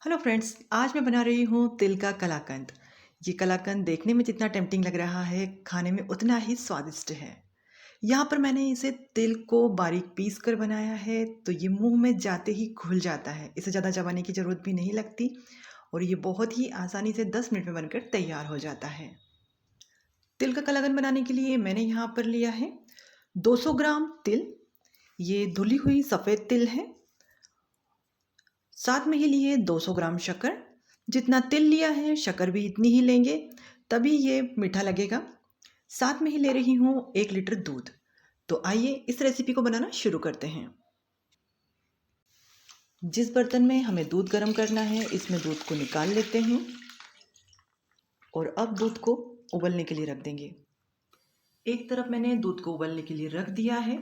Hello friends, आज मैं बना रही हूँ तिल का कलाकंद। ये कलाकंद देखने में जितना टेम्पटिंग लग रहा है, खाने में उतना ही स्वादिष्ट है। यहाँ पर मैंने इसे तिल को बारीक पीस कर बनाया है, तो ये मुंह में जाते ही घुल जाता है। इसे ज़्यादा चबाने की ज़रूरत भी नहीं लगती और ये बहुत ही आसानी से 10 मिनट में बनकर तैयार हो जाता है। तिल का कलाकंद बनाने के लिए मैंने यहाँ पर लिया है 200 ग्राम तिल। ये धुली हुई सफ़ेद तिल है। साथ में ही लिए 200 ग्राम शक्कर। जितना तिल लिया है शक्कर भी इतनी ही लेंगे, तभी ये मीठा लगेगा। साथ में ही ले रही हूँ 1 लीटर दूध। तो आइए इस रेसिपी को बनाना शुरू करते हैं। जिस बर्तन में हमें दूध गर्म करना है, इसमें दूध को निकाल लेते हैं और अब दूध को उबलने के लिए रख देंगे। एक तरफ मैंने दूध को उबलने के लिए रख दिया है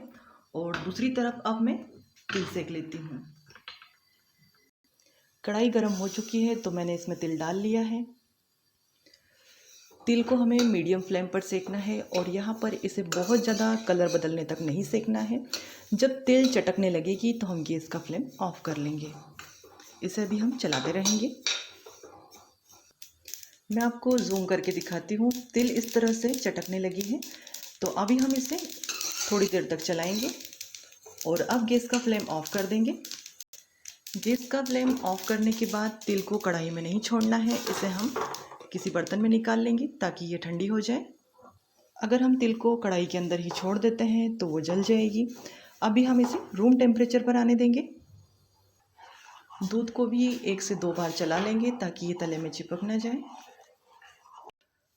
और दूसरी तरफ अब मैं तिल सेक लेती हूँ। कढ़ाई गर्म हो चुकी है तो मैंने इसमें तिल डाल लिया है। तिल को हमें मीडियम फ्लेम पर सेकना है और यहाँ पर इसे बहुत ज़्यादा कलर बदलने तक नहीं सेकना है। जब तिल चटकने लगेगी तो हम गैस का फ्लेम ऑफ कर लेंगे। इसे अभी हम चलाते रहेंगे। मैं आपको जूम करके दिखाती हूँ। तिल इस तरह से चटकने लगी है, तो अभी हम इसे थोड़ी देर तक चलाएंगे और अब गैस का फ्लेम ऑफ कर देंगे। गैस का फ्लेम ऑफ करने के बाद तिल को कढ़ाई में नहीं छोड़ना है, इसे हम किसी बर्तन में निकाल लेंगे ताकि ये ठंडी हो जाए। अगर हम तिल को कढ़ाई के अंदर ही छोड़ देते हैं तो वो जल जाएगी। अभी हम इसे रूम टेम्परेचर पर आने देंगे। दूध को भी 1 से 2 बार चला लेंगे ताकि ये तले में चिपक ना जाए।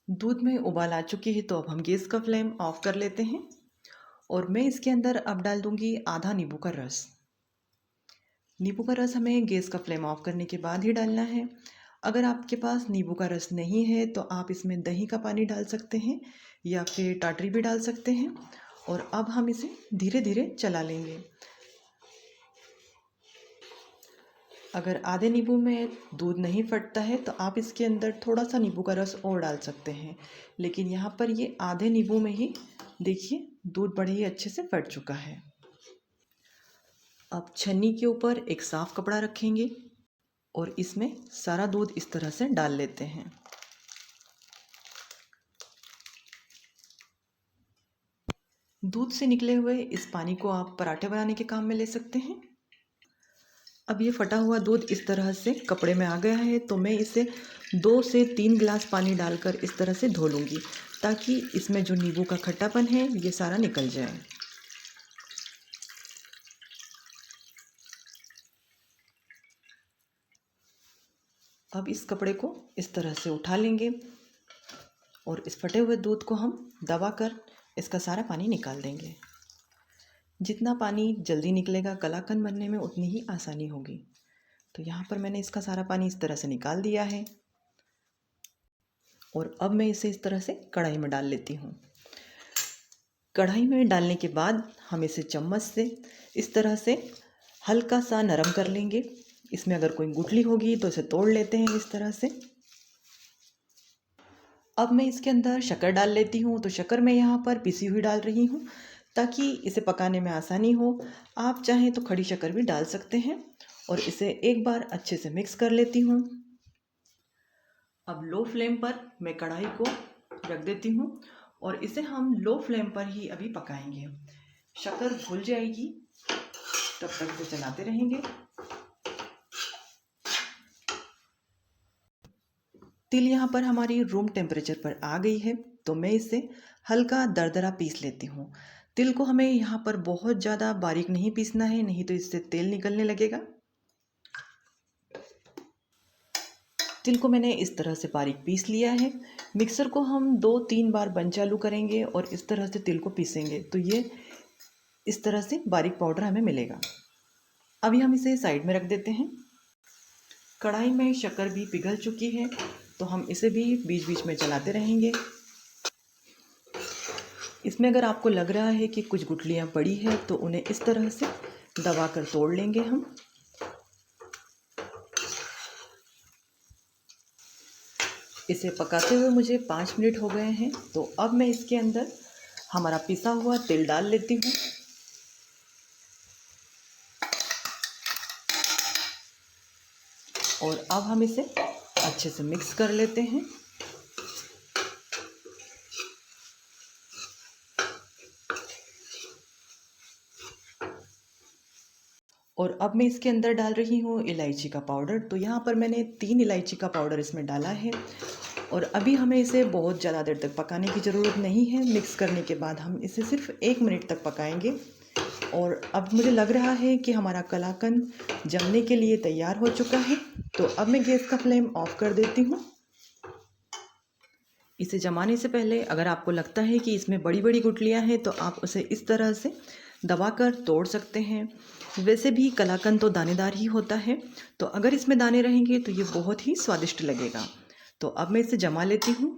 दूध में उबाल आ चुकी है, तो अब हम गैस का फ्लेम ऑफ कर लेते हैं और मैं इसके अंदर अब डाल दूंगी आधा नींबू का रस। नींबू का रस हमें गैस का फ्लेम ऑफ करने के बाद ही डालना है। अगर आपके पास नींबू का रस नहीं है तो आप इसमें दही का पानी डाल सकते हैं या फिर टाटरी भी डाल सकते हैं। और अब हम इसे धीरे धीरे चला लेंगे। अगर आधे नींबू में दूध नहीं फटता है तो आप इसके अंदर थोड़ा सा नींबू का रस और डाल सकते हैं, लेकिन यहाँ पर ये आधे नींबू में ही देखिए दूध बड़े ही अच्छे से फट चुका है। अब छन्नी के ऊपर एक साफ कपड़ा रखेंगे और इसमें सारा दूध इस तरह से डाल लेते हैं। दूध से निकले हुए इस पानी को आप पराठे बनाने के काम में ले सकते हैं। अब ये फटा हुआ दूध इस तरह से कपड़े में आ गया है, तो मैं इसे 2 से 3 गिलास पानी डालकर इस तरह से धो लूँगी ताकि इसमें जो नींबू का खट्टापन है ये सारा निकल जाए। अब इस कपड़े को इस तरह से उठा लेंगे और इस फटे हुए दूध को हम दबाकर इसका सारा पानी निकाल देंगे। जितना पानी जल्दी निकलेगा कलाकंद बनने में उतनी ही आसानी होगी। तो यहाँ पर मैंने इसका सारा पानी इस तरह से निकाल दिया है और अब मैं इसे इस तरह से कढ़ाई में डाल लेती हूँ। कढ़ाई में डालने के बाद हम इसे चम्मच से इस तरह से हल्का सा नरम कर लेंगे। इसमें अगर कोई गुठली होगी तो इसे तोड़ लेते हैं इस तरह से। अब मैं इसके अंदर शक्कर डाल लेती हूँ। तो शक्कर मैं यहाँ पर पिसी हुई डाल रही हूँ ताकि इसे पकाने में आसानी हो। आप चाहें तो खड़ी शक्कर भी डाल सकते हैं और इसे एक बार अच्छे से मिक्स कर लेती हूँ। अब लो फ्लेम पर मैं कढ़ाई को रख देती हूँ और इसे हम लो फ्लेम पर ही अभी पकाएंगे। शक्कर घुल जाएगी तब तक इसे चलाते रहेंगे। तिल यहाँ पर हमारी रूम टेम्परेचर पर आ गई है, तो मैं इसे हल्का दरदरा पीस लेती हूँ। तिल को हमें यहाँ पर बहुत ज़्यादा बारीक नहीं पीसना है, नहीं तो इससे तेल निकलने लगेगा। तिल को मैंने इस तरह से बारीक पीस लिया है। मिक्सर को हम 2-3 बार बंद चालू करेंगे और इस तरह से तिल को पीसेंगे तो ये इस तरह से बारीक पाउडर हमें मिलेगा। अभी हम इसे साइड में रख देते हैं। कढ़ाई में शक्कर भी पिघल चुकी है, तो हम इसे भी बीच बीच में चलाते रहेंगे। इसमें अगर आपको लग रहा है कि कुछ गुठलियाँ पड़ी है तो उन्हें इस तरह से दबा कर तोड़ लेंगे हम। इसे पकाते हुए मुझे 5 मिनट हो गए हैं, तो अब मैं इसके अंदर हमारा पिसा हुआ तिल डाल लेती हूँ। और अब हम इसे अच्छे से मिक्स कर लेते हैं। और अब मैं इसके अंदर डाल रही हूँ इलायची का पाउडर। तो यहाँ पर मैंने 3 इलायची का पाउडर इसमें डाला है। और अभी हमें इसे बहुत ज़्यादा देर तक पकाने की ज़रूरत नहीं है। मिक्स करने के बाद हम इसे सिर्फ 1 मिनट तक पकाएंगे। और अब मुझे लग रहा है कि हमारा कलाकंद जमने के लिए तैयार हो चुका है। तो अब मैं गैस का फ्लेम ऑफ कर देती हूँ। इसे जमाने से पहले अगर आपको लगता है कि इसमें बड़ी बड़ी गुठलियाँ हैं तो आप उसे इस तरह से दबाकर तोड़ सकते हैं। वैसे भी कलाकंद तो दानेदार ही होता है, तो अगर इसमें दाने रहेंगे तो ये बहुत ही स्वादिष्ट लगेगा। तो अब मैं इसे जमा लेती हूँ।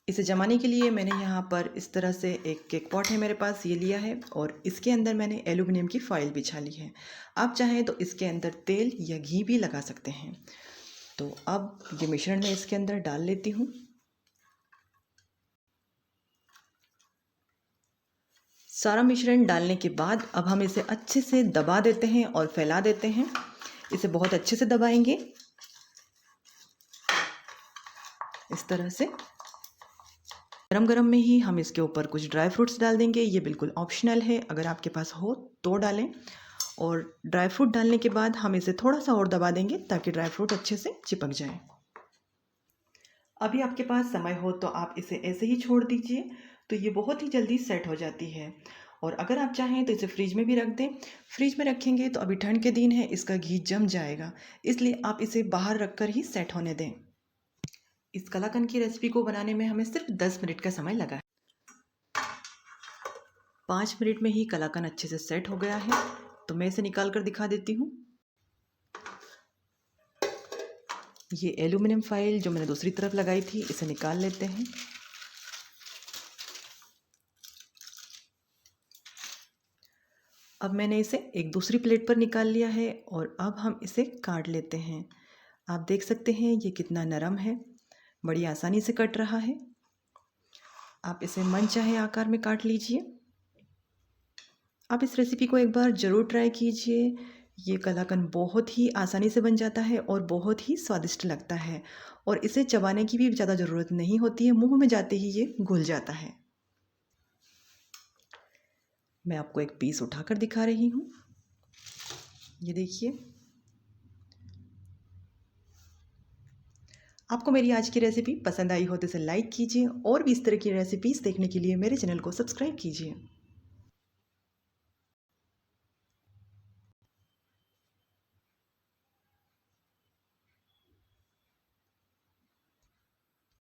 इसे जमाने के लिए मैंने यहाँ पर इस तरह से एक केक पॉट है मेरे पास, ये लिया है और इसके अंदर मैंने एल्यूमिनियम की फॉइल बिछा ली है। आप चाहें तो इसके अंदर तेल या घी भी लगा सकते हैं। तो अब ये मिश्रण मैं इसके अंदर डाल लेती हूँ। सारा मिश्रण डालने के बाद अब हम इसे अच्छे से दबा देते हैं और फैला देते हैं। इसे बहुत अच्छे से दबाएंगे इस तरह से। गरम गरम में ही हम इसके ऊपर कुछ ड्राई फ्रूट्स डाल देंगे। ये बिल्कुल ऑप्शनल है, अगर आपके पास हो तो डालें। और ड्राई फ्रूट डालने के बाद हम इसे थोड़ा सा और दबा देंगे ताकि ड्राई फ्रूट अच्छे से चिपक जाए। अभी आपके पास समय हो तो आप इसे ऐसे ही छोड़ दीजिए, तो ये बहुत ही जल्दी सेट हो जाती है। और अगर आप चाहें तो इसे फ्रिज में भी रख दें। फ्रिज में रखेंगे तो अभी ठंड के दिन है, इसका घी जम जाएगा, इसलिए आप इसे बाहर रख कर ही सेट होने दें। इस कलाकंद की रेसिपी को बनाने में हमें सिर्फ 10 मिनट का समय लगा है। 5 मिनट में ही कलाकंद अच्छे से सेट हो गया है। तो मैं इसे निकाल कर दिखा देती हूँ। ये एल्यूमिनियम फॉइल जो मैंने दूसरी तरफ लगाई थी, इसे निकाल लेते हैं। अब मैंने इसे एक दूसरी प्लेट पर निकाल लिया है और अब हम इसे काट लेते हैं। आप देख सकते हैं ये कितना नरम है, बड़ी आसानी से कट रहा है। आप इसे मन चाहे आकार में काट लीजिए। आप इस रेसिपी को एक बार ज़रूर ट्राई कीजिए। ये कलाकंद बहुत ही आसानी से बन जाता है और बहुत ही स्वादिष्ट लगता है। और इसे चबाने की भी ज़्यादा ज़रूरत नहीं होती है, मुंह में जाते ही ये घुल जाता है। मैं आपको एक पीस उठाकर दिखा रही हूँ, ये देखिए। आपको मेरी आज की रेसिपी पसंद आई हो तो इसे लाइक कीजिए और भी इस तरह की रेसिपीज़ देखने के लिए मेरे चैनल को सब्सक्राइब कीजिए।